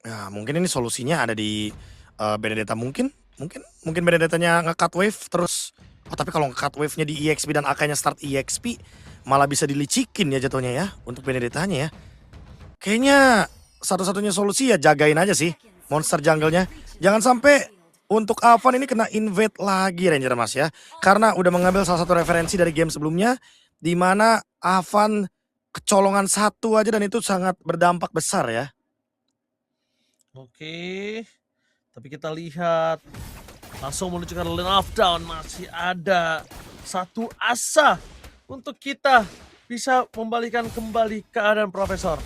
Ya, mungkin ini solusinya ada di Benedetta mungkin Benedettanya nge-cut wave terus tapi kalau nge-cut wave-nya di EXP dan AK-nya start EXP malah bisa dilicikin ya jatuhnya ya untuk Benedettanya ya. Kayaknya satu-satunya solusi ya jagain aja sih monster jungle-nya. Jangan sampai untuk Avan ini kena invade lagi Ranger Mas ya. Karena udah mengambil salah satu referensi dari game sebelumnya di mana Avan kecolongan satu aja dan itu sangat berdampak besar ya. Oke, tapi kita lihat langsung menunjukkan line of down, masih ada satu asa untuk kita bisa membalikan kembali keadaan Profesor.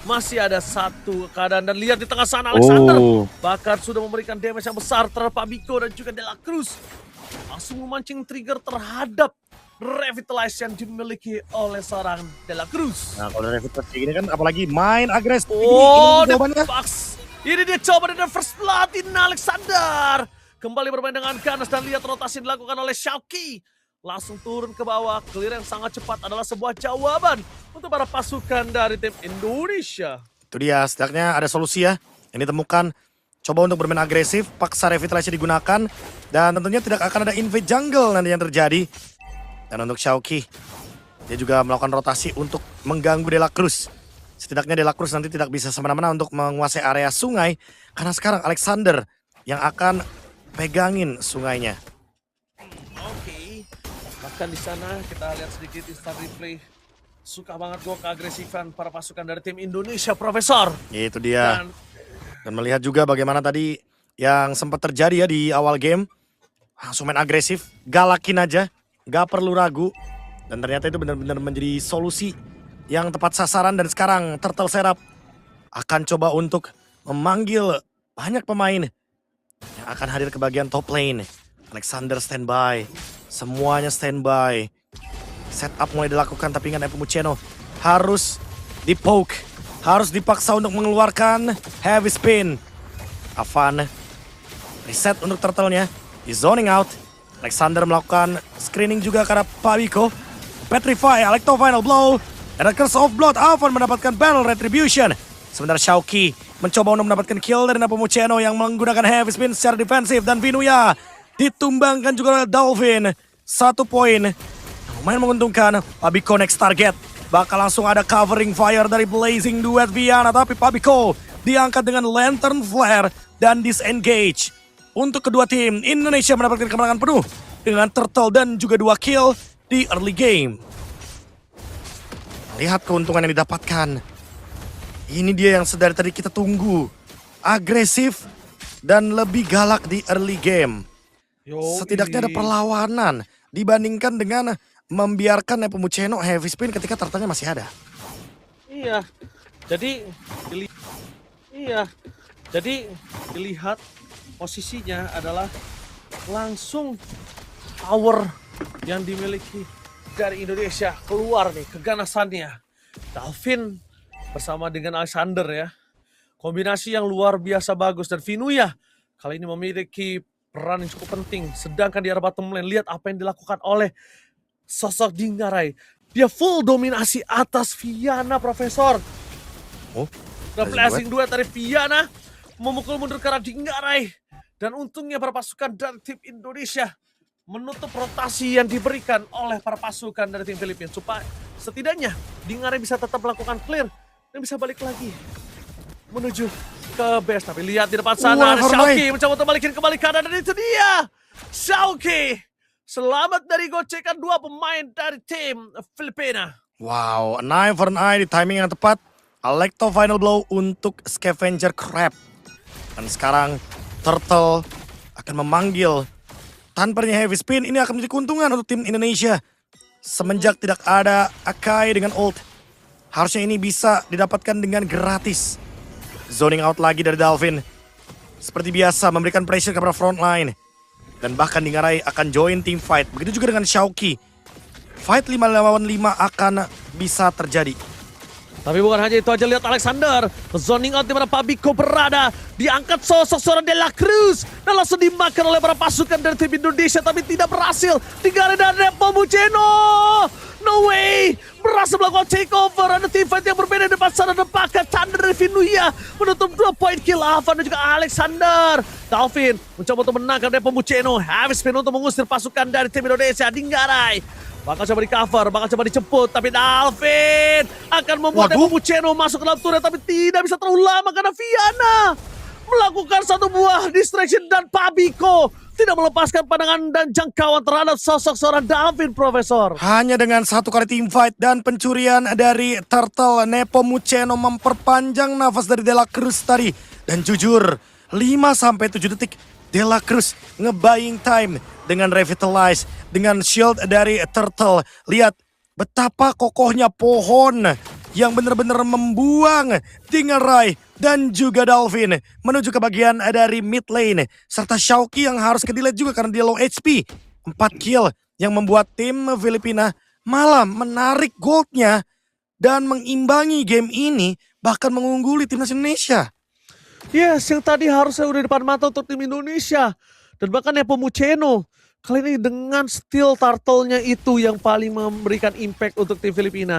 Masih ada satu keadaan dan lihat di tengah sana Alexander bahkan sudah memberikan damage yang besar terhadap Pabiko dan juga De La Cruz. Langsung memancing trigger terhadap Revitalize yang dimiliki oleh seorang De La Cruz. Nah kalau Revitalize kayak gini kan apalagi main agresif. Oh, The Fox. Ini dia coba dengan first blood in Alexander. Kembali bermain dengan ganas dan lihat rotasi dilakukan oleh Xiaoqi. Langsung turun ke bawah, clear yang sangat cepat adalah sebuah jawaban untuk para pasukan dari tim Indonesia. Itu dia, setidaknya ada solusi ya yang ditemukan. Coba untuk bermain agresif, paksa Revitalize digunakan. Dan tentunya tidak akan ada invade jungle nanti yang terjadi. Dan untuk Xiaoqi, dia juga melakukan rotasi untuk mengganggu De La Cruz. Setidaknya De La Cruz nanti tidak bisa semena-mena untuk menguasai area sungai. Karena sekarang Alexander yang akan pegangin sungainya. Oke, bahkan di sana kita lihat sedikit instant replay. Suka banget gue keagresifan para pasukan dari tim Indonesia, Profesor. Itu dia. Dan melihat juga bagaimana tadi yang sempat terjadi ya di awal game. Langsung main agresif, galakin aja. Gak perlu ragu. Dan ternyata itu benar-benar menjadi solusi yang tepat sasaran. Dan sekarang Turtle Setup akan coba untuk memanggil banyak pemain yang akan hadir ke bagian top lane. Alexander standby, semuanya standby. Setup mulai dilakukan tapi ingat Nepomuceno harus dipoke, harus dipaksa untuk mengeluarkan heavy spin. Avan reset untuk turtle-nya, di zoning out. Alexander melakukan screening juga karena Pabiko. Petrify, Electro Final Blow, dan Curse of Blood. Avan mendapatkan Battle Retribution. Sementara Xiaoqi mencoba untuk mendapatkan kill dari Nepomuceno yang menggunakan heavy spin secara defensif. Dan Vinuya ditumbangkan juga oleh Dolphin. 1 poin. Lumayan menguntungkan. Pabiko next target. Bakal langsung ada covering fire dari Blazing Duet Viana. Tapi Pabiko diangkat dengan Lantern Flare dan disengage. Untuk kedua tim, Indonesia mendapatkan kemenangan penuh dengan Turtle dan juga 2 kill di early game. Lihat keuntungan yang didapatkan. Ini dia yang sedari tadi kita tunggu. Agresif dan lebih galak di early game. Setidaknya ada perlawanan dibandingkan dengan membiarkan Nepomuceno heavy spin ketika turtle-nya masih ada. Iya. Jadi dilihat posisinya adalah langsung power yang dimiliki dari Indonesia keluar nih keganasannya. Dolphin bersama dengan Alexander ya. Kombinasi yang luar biasa bagus dan Vinuya kali ini memiliki peran yang cukup penting. Sedangkan di arah bottom lane lihat apa yang dilakukan oleh sosok Dingarai. Dia full dominasi atas Viana, Profesor. Oh, dan flashing duet dari Viana memukul mundur ke arah Dingarai. Dan untungnya para pasukan dari tim Indonesia menutup rotasi yang diberikan oleh para pasukan dari tim Filipina. Supaya setidaknya Dingarai bisa tetap melakukan clear dan bisa balik lagi menuju ke base. Tapi lihat di depan sana ada Xiaoqi mencoba untuk balikin kembali kanan dan itu dia. Xiaoqi selamat dari gocekan 2 pemain dari tim Filipina. Wow, an eye for an eye di timing yang tepat. Electro Final Blow untuk Scavenger Crab. Dan sekarang Turtle akan memanggil tanpa heavy spin. Ini akan menjadi keuntungan untuk tim Indonesia. Semenjak tidak ada Akai dengan ult. Harusnya ini bisa didapatkan dengan gratis. Zoning out lagi dari Dolphin. Seperti biasa memberikan pressure kepada front line. Dan bahkan Dingarai akan join team fight. Begitu juga dengan Xiaoqi. Fight 5 lawan 5 akan bisa terjadi. Tapi bukan hanya itu aja, lihat Alexander. Zoning out di mana Pabiko berada. Diangkat sosok seorang De La Cruz. Dan langsung dimakan oleh para pasukan dari tim Indonesia. Tapi tidak berhasil. Dingarai dan Nepomuceno. No way. Berhasil melakukan takeover. Ada team fight yang berbeda di depan sana. Dan bahkan Chandra Vinuya menutup 2 poin kill Avan dan juga Alexander. Dalvin mencoba untuk menangkap Nepomuceno. Heavy spin untuk mengusir pasukan dari tim Indonesia. Dinggarai bakal coba di cover, bakal coba dijemput. Tapi Dalvin akan membuat Nepomuceno masuk ke dalam turret. Tapi tidak bisa terlalu lama karena Viana melakukan satu buah distraction dan Pabiko tidak melepaskan pandangan dan jangkauan terhadap sosok seorang Dalvin, Profesor. Hanya dengan satu kali team fight dan pencurian dari Turtle, Nepomuceno memperpanjang nafas dari De La Cruz tadi. Dan jujur, 5-7 detik De La Cruz nge-buying time dengan Revitalize, dengan shield dari Turtle. Lihat betapa kokohnya pohon yang benar-benar membuang Dinggarai dan juga Dalvin menuju ke bagian dari mid lane. Serta Xiaoqi yang harus ke-delete juga karena dia low HP. 4 kill yang membuat tim Filipina malah menarik goldnya dan mengimbangi game ini, bahkan mengungguli timnas Indonesia. Yes, yang tadi harusnya udah di depan mata untuk tim Indonesia. Dan bahkan Nepomuceno kali ini dengan steal turtle-nya itu yang paling memberikan impact untuk tim Filipina.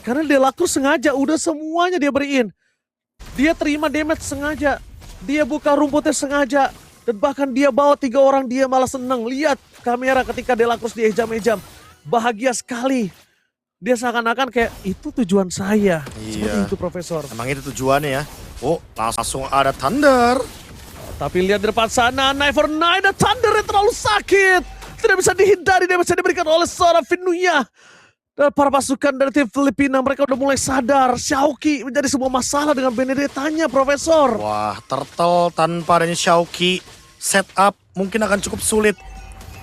Karena De La Cruz sengaja, udah semuanya dia beriin. Dia terima damage sengaja. Dia buka rumputnya sengaja. Dan bahkan dia bawa 3 orang, dia malah seneng. Lihat kamera ketika De La Cruz diejam-ejam. Bahagia sekali. Dia seakan-akan kayak, itu tujuan saya. Seperti itu, Profesor. Emang itu tujuannya ya. Oh, langsung ada Thunder. Tapi lihat di depan sana, Knife for Nine, dan Thunder yang terlalu sakit. Tidak bisa dihindari, dia bisa diberikan oleh seorang Vinuya. Dan para pasukan dari tim Filipina, mereka udah mulai sadar Xiaoqi menjadi sebuah masalah dengan Benedetta-nya, Profesor. Wah, Turtle tanpa adanya Xiaoqi, setup mungkin akan cukup sulit.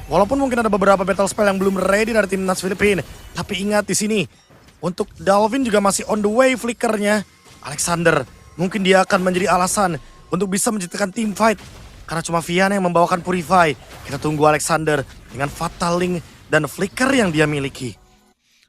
Walaupun mungkin ada beberapa battle spell yang belum ready dari timnas Filipina. Tapi ingat di sini, untuk Dalvin juga masih on the way flickernya. Alexander, mungkin dia akan menjadi alasan untuk bisa menciptakan team fight. Karena cuma Viana yang membawakan Purify. Kita tunggu Alexander dengan Fatal Link dan flicker yang dia miliki.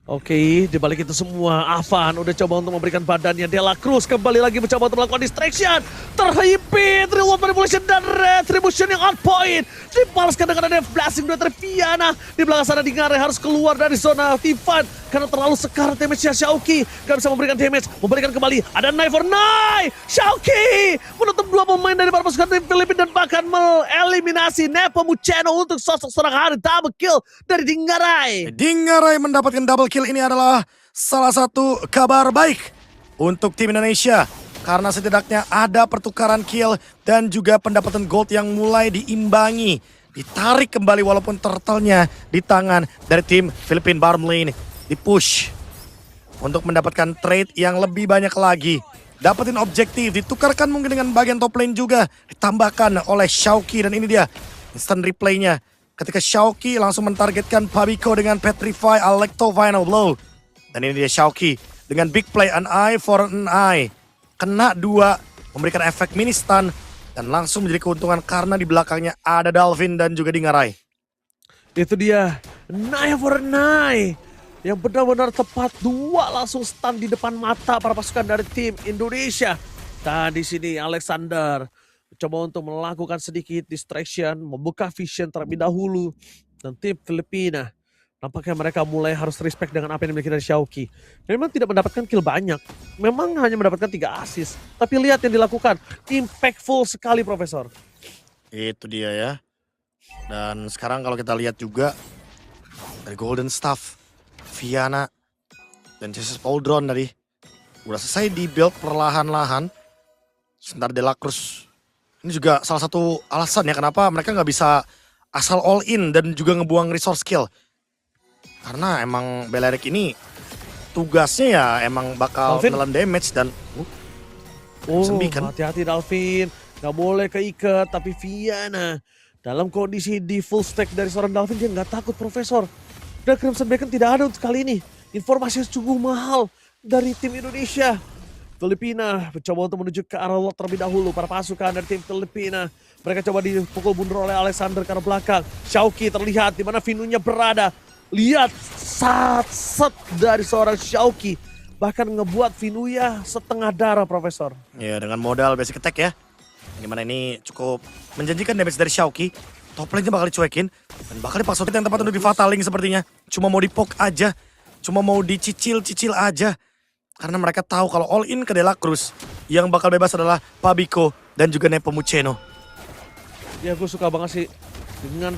Oke, dibalik itu semua, Avan udah coba untuk memberikan badannya. De La Cruz kembali lagi mencoba untuk melakukan distraction. Terhimpit, reward manipulation dan retribution yang on point. Dibalaskan dengan ada blasting dari Viana. Di belakang sana Dinggarai harus keluar dari zona team fight. Karena terlalu sekar damage-nya Xiaoqi. Gak bisa memberikan damage, memberikan kembali. Ada Knife for Nine. Xiaoqi menutup 2 pemain dari para pasukan tim Filipina dan bahkan mengeliminasi Nepomuceno untuk sosok seorang hari double kill dari Dinggarai. Dinggarai mendapatkan double kill ini adalah salah satu kabar baik untuk tim Indonesia. Karena setidaknya ada pertukaran kill dan juga pendapatan gold yang mulai diimbangi. Ditarik kembali walaupun turtle-nya di tangan dari tim Philippine bottom lane. Di-push untuk mendapatkan trade yang lebih banyak lagi. Dapetin objektif, ditukarkan mungkin dengan bagian top lane juga. Ditambahkan oleh Xiaoqi dan ini dia instant replaynya. Ketika Xiaoqi langsung mentargetkan Pabiko dengan Petrify Alecto Final Blow. Dan ini dia Xiaoqi dengan big play an eye for an eye. Kena 2, memberikan efek mini stun. Dan langsung menjadi keuntungan karena di belakangnya ada Dalvin dan juga Dinggarai. Itu dia, Knife for Nine. Yang benar-benar tepat, 2 langsung stun di depan mata para pasukan dari tim Indonesia. Dan di sini Alexander coba untuk melakukan sedikit distraction, membuka vision terlebih dahulu. Dan tim Filipina, nampaknya mereka mulai harus respect dengan apa yang dimiliki dari Xiaoqi. Memang tidak mendapatkan kill banyak, memang hanya mendapatkan 3 assist. Tapi lihat yang dilakukan, impactful sekali, Profesor. Itu dia ya. Dan sekarang kalau kita lihat juga dari Golden Staff, Viana dan Jesus Pauldron tadi udah selesai di-build perlahan-lahan. Sebentar De La Cruz. Ini juga salah satu alasan ya kenapa mereka nggak bisa asal all in dan juga ngebuang resource skill. Karena emang Balearic ini tugasnya ya emang bakal menelan damage dan hati-hati Dalvin, nggak boleh keikat. Tapi Viana dalam kondisi di full stack dari seorang Dalvin, dia nggak takut, Profesor. Dan Crimson Beacon tidak ada untuk kali ini. Informasi yang cukup mahal dari tim Indonesia. Filipina mencoba untuk menuju ke arah lot terlebih dahulu. Para pasukan dari tim Filipina, mereka coba dipukul mundur oleh Alexander karena belakang. Xiaoqi terlihat di mana Vinunya berada. Lihat set dari seorang Xiaoqi. Bahkan ngebuat Vinuya setengah darah, Profesor. Ya, dengan modal basic attack ya. Gimana ini cukup menjanjikan damage dari Xiaoqi. Top lane-nya bakal dicuekin. Dan bakal dipaksa yang tepat untuk di-fataling sepertinya. Cuma mau di-poke aja. Cuma mau dicicil-cicil aja. Karena mereka tahu kalau all in ke De La Cruz yang bakal bebas adalah Pabiko dan juga Nepomuceno. Ya gue suka banget sih dengan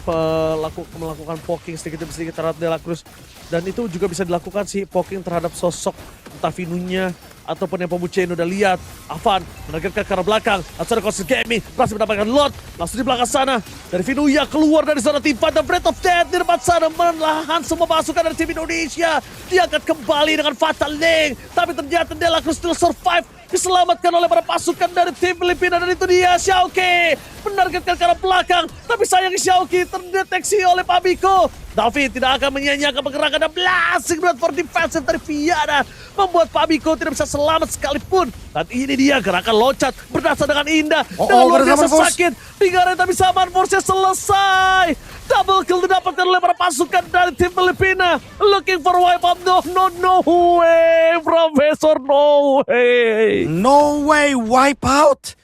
melakukan poking sedikit demi sedikit terhadap De La Cruz. Dan itu juga bisa dilakukan sih poking terhadap sosok entah Vinunya ataupun Nepomuceno. Udah lihat Avan menargetkan ke arah belakang. Langsung ada Constant Gaming berhasil mendapatkan lot. Langsung di belakang sana dari Vinuya keluar dari zona timpa dan Breath of Death di depan sana menahan semua pasukan dari tim Indonesia. Diangkat kembali dengan Fatal Link. Tapi ternyata De La Cruz still survive. Diselamatkan oleh para pasukan dari tim Filipina dan itu dia Xiaoqi menargetkan ke arah belakang. Tapi sayang Xiaoqi terdeteksi oleh Pabiko. David tidak akan menyia-nyiakan pergerakan dan blasting for defensive dari Viana membuat Pabiko tidak bisa selamat sekalipun. Dan ini dia gerakan loncat berdasar dengan indah dengan luar biasa sakit. Tinggal tapi Saman Force-nya selesai. Double kill didapatkan oleh para pasukan dari tim Filipina. Looking for wipe up. No way, Profesor, no way. No way wipe out.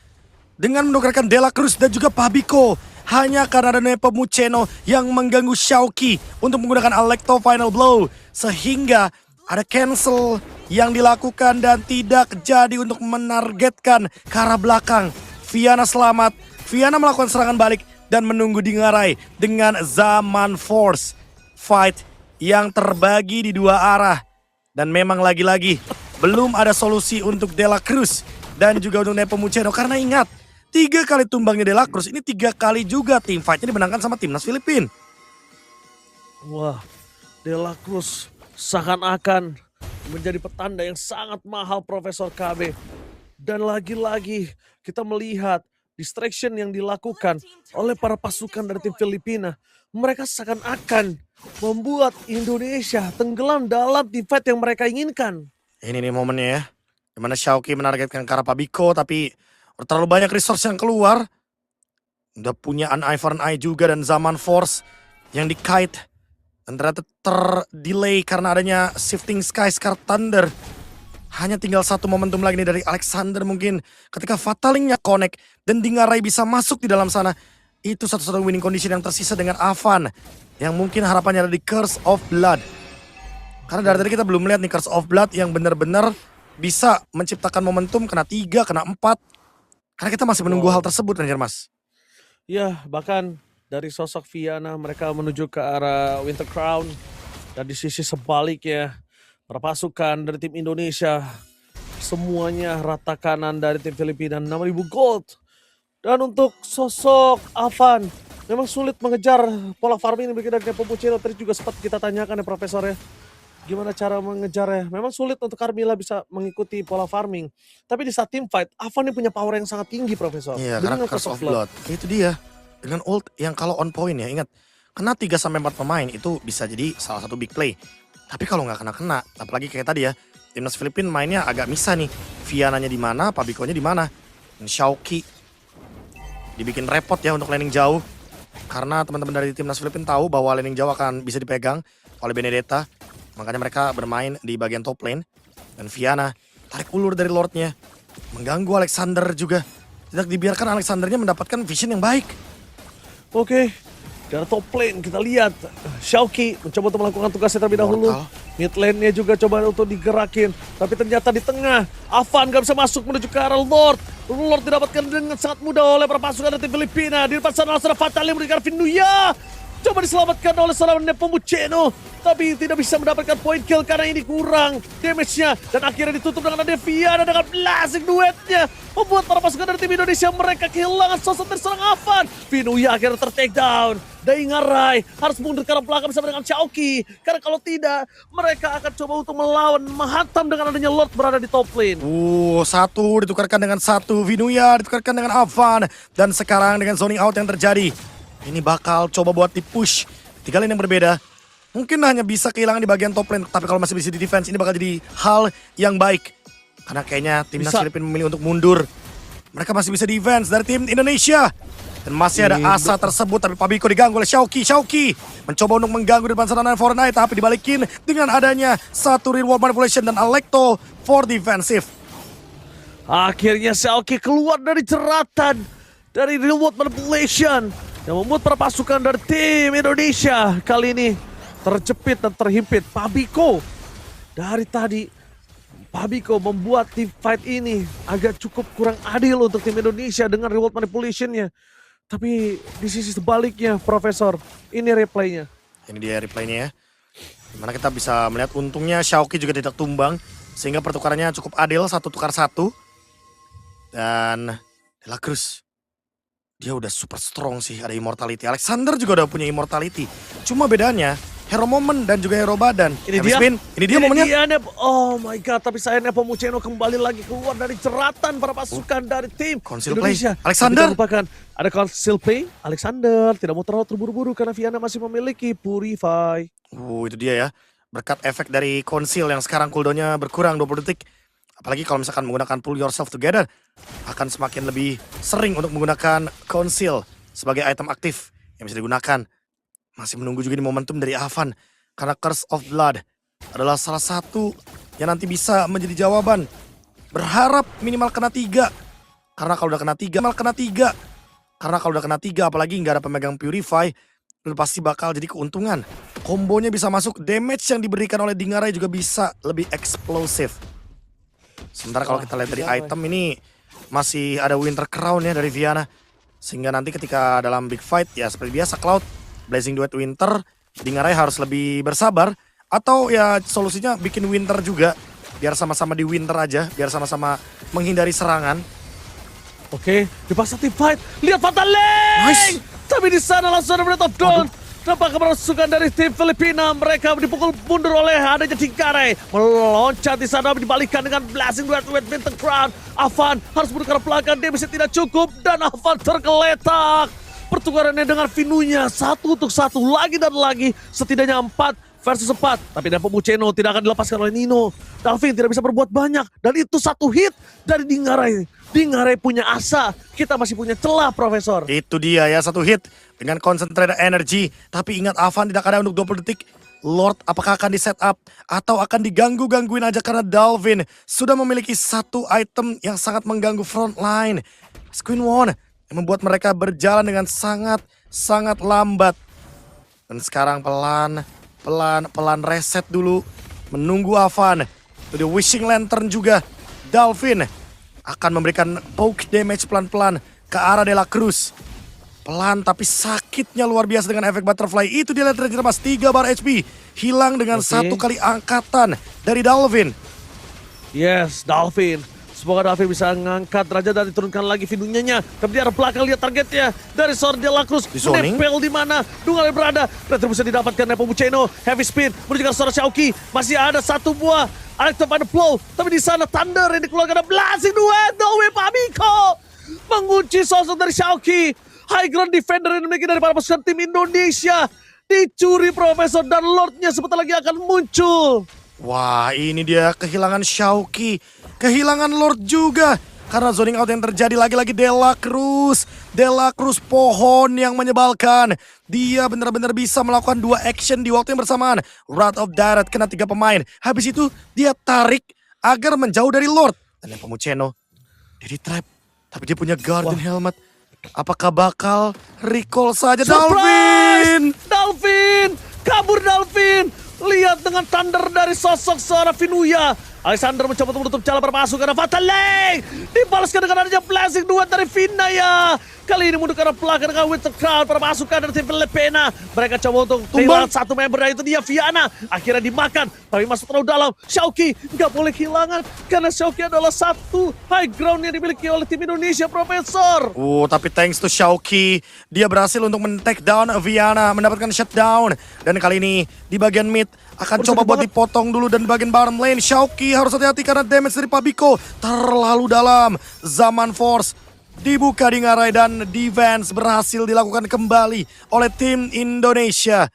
Dengan menukarkan De La Cruz dan juga Pabiko. Hanya karena ada Nepomuceno yang mengganggu Xiaoqi untuk menggunakan Alecto Final Blow. Sehingga ada cancel yang dilakukan dan tidak jadi untuk menargetkan ke arah belakang. Viana selamat. Viana melakukan serangan balik dan menunggu di ngarai dengan Zaman Force. Fight yang terbagi di dua arah. Dan memang lagi-lagi belum ada solusi untuk De La Cruz dan juga untuk Nepomuceno. Karena ingat, 3 kali tumbangnya De La Cruz, ini 3 kali juga tim fight-nya dimenangkan sama timnas Filipina. Wah, De La Cruz seakan-akan menjadi petanda yang sangat mahal Profesor KB. Dan lagi-lagi kita melihat distraction yang dilakukan oleh para pasukan dari tim Filipina. Mereka seakan-akan membuat Indonesia tenggelam dalam tim fight yang mereka inginkan. Ini nih momennya ya, dimana Xiaoqi menargetkan ke arah Pabiko tapi terlalu banyak resource yang keluar. Udah punya an eye for an eye juga dan Zaman Force yang dikait. Dan ternyata terdelay karena adanya Shifting Sky Scar Thunder. Hanya tinggal satu momentum lagi nih dari Alexander mungkin. Ketika Fatalingnya connect dan Dingarai bisa masuk di dalam sana. Itu satu-satu winning condition yang tersisa dengan Avan. Yang mungkin harapannya ada di Curse of Blood. Karena dari tadi kita belum melihat nih Curse of Blood yang benar-benar bisa menciptakan momentum kena 3, kena 4. Karena kita masih menunggu hal tersebut, Ranger Mas. Ya, bahkan dari sosok Viana mereka menuju ke arah Winter Crown. Dan di sisi sebaliknya, para pasukan dari tim Indonesia, semuanya rata kanan dari tim Filipina, 6.000 gold. Dan untuk sosok Avan, memang sulit mengejar pola farming yang dari Nepomuceno. Tadi juga sempat kita tanyakan ya Profesor ya. Gimana cara mengejarnya? Memang sulit untuk Carmilla bisa mengikuti pola farming. Tapi di saat team fight, Avan ini punya power yang sangat tinggi, Profesor. Iya, karena Curse of Blood. Itu dia. Dengan ult yang kalau on point ya, ingat. Kena 3-4 pemain itu bisa jadi salah satu big play. Tapi kalau nggak kena-kena, apalagi kayak tadi ya, timnas Filipina mainnya agak misah nih. Viananya di mana, Pabikonya di mana. Dan Xiaoqi dibikin repot ya untuk landing jauh. Karena teman-teman dari timnas Filipina tahu bahwa landing jauh akan bisa dipegang oleh Benedetta. Makanya mereka bermain di bagian top lane. Dan Viana tarik ulur dari Lordnya. Mengganggu Alexander juga. Tidak dibiarkan Alexandernya mendapatkan vision yang baik. Oke, dari top lane kita lihat Xiaoqi mencoba untuk melakukan tugasnya terlebih dahulu. Mid lane-nya juga coba untuk digerakin. Tapi ternyata di tengah, Avan gak bisa masuk menuju ke arah Lord. Lord didapatkan dengan sangat mudah oleh para pasukan dari tim Filipina. Di depan sana langsung ada Fatal yang memberikan Vinuya. Coba diselamatkan oleh seorang Nepomuceno. Tapi tidak bisa mendapatkan point kill karena ini kurang damage-nya. Dan akhirnya ditutup dengan ada Viana dengan blasting duetnya. Membuat para pasukan dari tim Indonesia mereka kehilangan sosok terserang Avan. Vinuya akhirnya ter-take down. Daingarai harus mundur ke arah belakang bersama dengan Xiaoqi. Karena kalau tidak, mereka akan coba untuk melawan, menghantam dengan adanya Lord berada di top lane. Satu ditukarkan dengan satu. Vinuya ditukarkan dengan Avan. Dan sekarang dengan zoning out yang terjadi. Ini bakal coba buat di-push 3 lane yang berbeda. Mungkin hanya bisa kehilangan di bagian top lane. Tapi kalau masih bisa di defense, ini bakal jadi hal yang baik. Karena kayaknya timnas Filipina memilih untuk mundur. Mereka masih bisa defense dari tim Indonesia. Dan masih ada asa tersebut. Tapi Pabiko diganggu oleh Xiaoqi. Xiaoqi mencoba untuk mengganggu di depan sana for night. Tapi dibalikin dengan adanya satu reward manipulation dan Alecto for defensive. Akhirnya Xiaoqi keluar dari jeratan dari reward manipulation. Yang membuat para pasukan dari tim Indonesia kali ini terjepit dan terhimpit. Pabiko dari tadi Pabiko membuat team fight ini agak cukup kurang adil untuk tim Indonesia dengan reward manipulation-nya. Tapi di sisi sebaliknya, Profesor, ini replaynya. Ini dia replaynya ya. Dimana kita bisa melihat untungnya Xiaoqi juga tidak tumbang. Sehingga pertukarannya cukup adil, 1-1. Dan De La Cruz, dia udah super strong sih, ada immortality. Alexander juga udah punya immortality. Cuma bedanya, hero moment dan juga hero badan. Ini Heavy dia. spin, ini dia momennya. Oh my god, tapi sayangnya Nepomuceno kembali lagi keluar dari jeratan para pasukan dari tim Conceal play. Indonesia. Alexander. Tapi kita lupakan, ada conceal play. Alexander tidak mau terlalu terburu-buru karena Viana masih memiliki Purify. Itu dia ya. Berkat efek dari conceal yang sekarang cooldownnya berkurang 20 detik. Apalagi kalau misalkan menggunakan pull yourself together, akan semakin lebih sering untuk menggunakan conceal sebagai item aktif yang bisa digunakan. Masih menunggu juga di momentum dari Avan. Karena Curse of Blood adalah salah satu yang nanti bisa menjadi jawaban. Berharap minimal kena 3. Karena kalau udah kena 3, Karena kalau udah kena 3, apalagi nggak ada pemegang Purify, itu pasti bakal jadi keuntungan. Kombonya bisa masuk, damage yang diberikan oleh Dingarai juga bisa lebih eksplosif. Sementara kalau kita lihat dari item ini, masih ada Winter Crown ya dari Viana. Sehingga nanti ketika dalam big fight, ya seperti biasa Cloud, Blazing Duet Winter, Dingarai harus lebih bersabar. Atau ya solusinya bikin Winter juga, biar sama-sama di Winter aja, biar sama-sama menghindari serangan. Oke, dipaksa team fight. Lihat Fatal Lane! Nice. Tapi di sana langsung ada Breath of Dawn. Nampak keberhasukan dari tim Filipina. Mereka dipukul mundur oleh adanya Dingarai. Meloncat di sana dibalikan dengan Blazing Duet with Winter Crown. Avan harus bergerak belakang, dia bisa tidak cukup. Dan Avan tergeletak. Pertukarannya dengan Vinunya 1-1 lagi dan lagi. Setidaknya 4 versus 4. Tapi Nepomuceno tidak akan dilepaskan oleh Nino. Dalvin tidak bisa berbuat banyak. Dan itu 1 hit dari Dingarai. Dingarai punya asa, kita masih punya celah, Profesor. Itu dia ya, 1 hit dengan concentrated energy. Tapi ingat, Avan tidak ada untuk 20 detik. Lord apakah akan di setup atau akan diganggu-gangguin aja karena Dalvin sudah memiliki 1 item yang sangat mengganggu front line. Queen Won yang membuat mereka berjalan dengan sangat lambat. Dan sekarang pelan reset dulu. Menunggu Avan. Itu dia Wishing Lantern juga. Dalvin akan memberikan poke damage pelan-pelan ke arah De La Cruz. Pelan tapi sakitnya luar biasa dengan efek butterfly. Itu dia lihat Ranger Mas 3 bar HP. Hilang dengan 1 kali angkatan dari Dalvin. Yes, Dalvin. Semoga Dalvin bisa mengangkat derajat dan diturunkan lagi Vinunya. Tapi di arah belakang lihat targetnya dari Sword De La Cruz. Menempel di mana Dungarai berada. Retribusi didapatkan Nepomuceno. Heavy spin menuju ke suara Xiaoqi. Masih ada 1 buah Electro Final Flow. Tapi di sana Thunder yang dikeluarkan. Blazing Duet. Noe Pabiko mengunci sosok dari Xiaoqi. High ground defender yang dimiliki dari para pasukan tim Indonesia. Dicuri Profesor dan Lordnya sebentar lagi akan muncul. Wah, ini dia kehilangan Xiaoqi. Kehilangan Lord juga. Karena zoning out yang terjadi lagi-lagi De La Cruz. De La Cruz pohon yang menyebalkan. Dia benar-benar bisa melakukan 2 action di waktu yang bersamaan. Wrath of Darat kena 3 pemain. Habis itu dia tarik agar menjauh dari Lord. Dan Nepomuceno, dia di trap. Tapi dia punya Guardian Helmet. Apakah bakal recall saja? Surprise! Dalvin? Dalvin! Kabur Dalvin! Lihat dengan thunder dari sosok seorang Vinuya. Alexander mencoba untuk menutup jalan bermasuk karena Fatal Lane dibalaskan dengan adanya Blazing Duet dari Vinaya. Kali ini mundur karena belakang dengan Winter Crown permasukan dari tim Filipina. Mereka coba untuk kehilangan 1 member dan itu dia Viana. Akhirnya dimakan tapi masuk terlalu dalam. Xiaoqi nggak boleh kehilangan karena Xiaoqi adalah 1 high ground yang dimiliki oleh tim Indonesia, Profesor. Tapi thanks to Xiaoqi, dia berhasil untuk men-take down Viana, mendapatkan shutdown. Dan kali ini di bagian mid akan coba buat dipotong dulu, dan di bagian bottom lane Xiaoqi harus hati-hati karena damage dari Pabiko terlalu dalam. Zaman Force dibuka di Dingarai dan defense berhasil dilakukan kembali oleh tim Indonesia.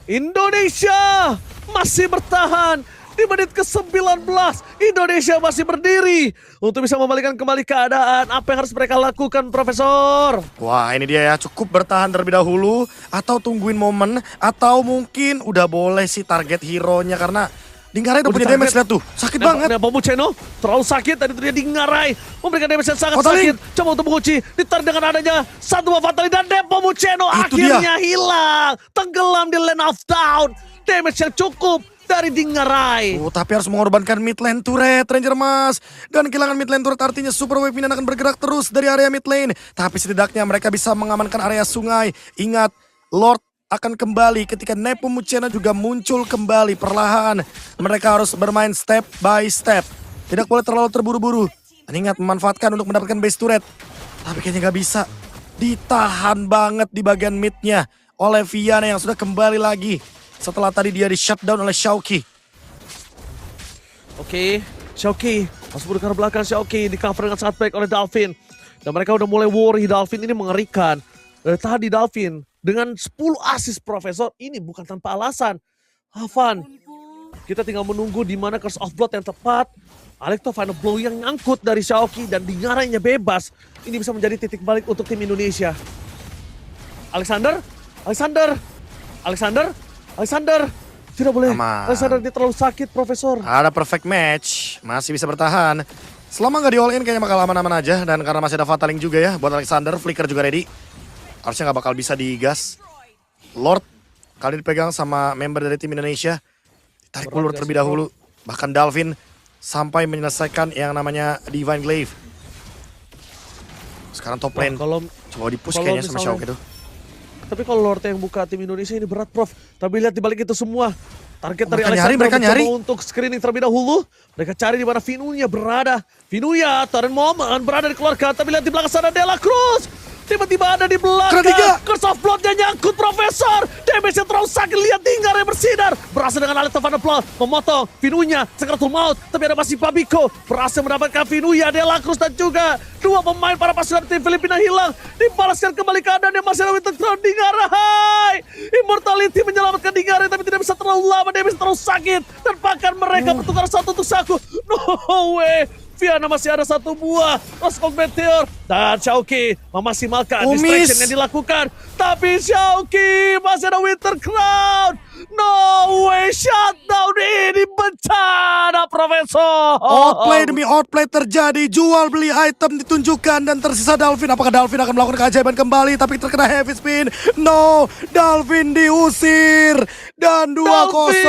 Indonesia masih bertahan. Di menit ke-19, Indonesia masih berdiri untuk bisa membalikan kembali keadaan. Apa yang harus mereka lakukan, Profesor? Wah, ini dia ya, cukup bertahan terlebih dahulu atau tungguin momen, atau mungkin udah boleh sih target hero-nya karena Dingarai udah punya damage, lihat tuh, sakit banget. Nepomuceno terlalu sakit, tadi itu dia Dingarai memberikan damage yang sangat Fatality. sakit. Coba untuk mengunci, ditarik dengan adanya 1 buah Fatality dan Nepomuceno Itu akhirnya hilang. Tenggelam di Land of Down. Damage yang cukup dari Dingarai. Tapi harus mengorbankan mid lane turret Ranger Mas. Dan kehilangan mid lane turret artinya Super Wave Minion akan bergerak terus dari area mid lane. Tapi setidaknya mereka bisa mengamankan area sungai. Ingat, Lord akan kembali ketika Nepomucena juga muncul kembali perlahan. Mereka harus bermain step by step. Tidak boleh terlalu terburu-buru. Dan ingat, memanfaatkan untuk mendapatkan base turret. Tapi kayaknya nggak bisa. Ditahan banget di bagian midnya oleh Viana yang sudah kembali lagi. Setelah tadi dia di shutdown oleh Xiaoqi. Oke, Xiaoqi masuk ke belakang. Xiaoqi di cover dengan sangat baik oleh Dalvin. Dan mereka udah mulai worry. Dalvin ini mengerikan. Dari tadi Dalvin dengan 10 assist Profesor ini bukan tanpa alasan. Havan, kita tinggal menunggu di mana Curse of Blood yang tepat. Alecto final blow yang nyangkut dari Xiaoqi dan Dingarainya bebas. Ini bisa menjadi titik balik untuk tim Indonesia. Alexander, tidak boleh. Aman. Alexander ini terlalu sakit, Profesor. Ada perfect match, masih bisa bertahan. Selama nggak di all in kayaknya bakal aman-aman aja. Dan karena masih ada Fataling juga ya buat Alexander, Flicker juga ready. Harusnya nggak bakal bisa digas. Lord kali dipegang sama member dari tim Indonesia. Ditarik ulur terlebih dahulu. Bahkan Dalvin sampai menyelesaikan yang namanya Divine Glaive. Sekarang top lane. Coba di-push kayaknya sama Xiaoqi itu. Tapi kalau Lord yang buka tim Indonesia ini berat, Prof. Tapi lihat di balik itu semua. Target dari Mereka Alexander nyari. untuk screening terlebih dahulu. Mereka cari di mana Vinunya berada. Vinunya, Torrent Moment berada dikeluarkan. Tapi lihat di belakang sana Dela Cruz. Tiba-tiba ada di belakang. Curse of Blood-nya nyangkut, Profesor. Damage-nya terlalu sakit. Lihat Dingarai bersinar. Berhasil dengan Alecto Van der Plas. Memotong Vinunya. Sekretul Maut. Tapi ada masih Pabiko. Berhasil mendapatkan Vinunya. Dela Cruz dan juga dua pemain para pasukan tim Filipina hilang. Dibalaskan kembali keadaan yang masih ada Winter Crown. Dingarai. Immortality menyelamatkan Dingarai. Tapi tidak bisa terlalu lama. Damage terlalu sakit. Dan bahkan mereka bertukar satu untuk satu. No way. Viana masih ada satu buah Roscoe Meteor dan Xiaoqi memaksimalkan distraction yang dilakukan. Tapi Xiaoqi masih ada Winter Crown. No way, shutdown ini bencana, Profesor. Outplay demi outplay terjadi, jual beli item ditunjukkan dan tersisa Dalvin. Apakah Dalvin akan melakukan keajaiban kembali? Tapi terkena heavy spin. No, Dalvin diusir dan 2-0.